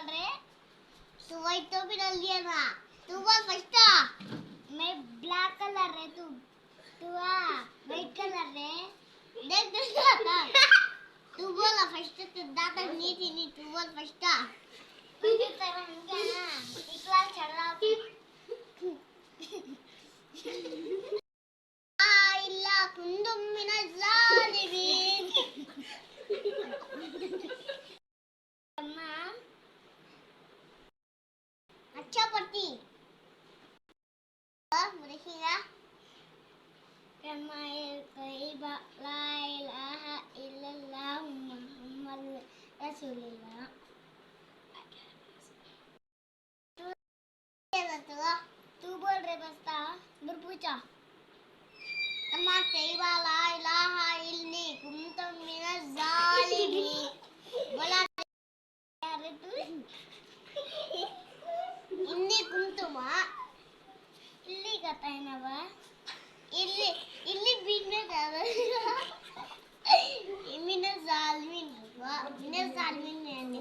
बोल रहे? तू व्हाइट तो भी डाल दिया था। तू बोल फर्स्ट। मैं ब्लैक कलर है, तू व्हाइट कलर है। देख था। तू बोला फर्स्ट तो दादा नहीं थी, नहीं तू बोल फर्स्ट। मुझे तेरा क्या ना इकला झगड़ा इल्ला कुंदुम मिनज़ ज़ालिमीन। अम्मा अच्छा पढ़ती देखिएगा। ला इलाहा इल्लल्लाह मुहम्मद रसूलुल्लाह। तू बोल रहे बस्ता पूछा अम्मा तैयबा ला इलाहा इल्ली कुंतुम मिनज़ ज़ालिमीन बोला यार तू इन्नी कुंतुमा इल्ली कहता है ना बा इल्ली इल्ली बीच में कर मिनज़ ज़ालिमीन ने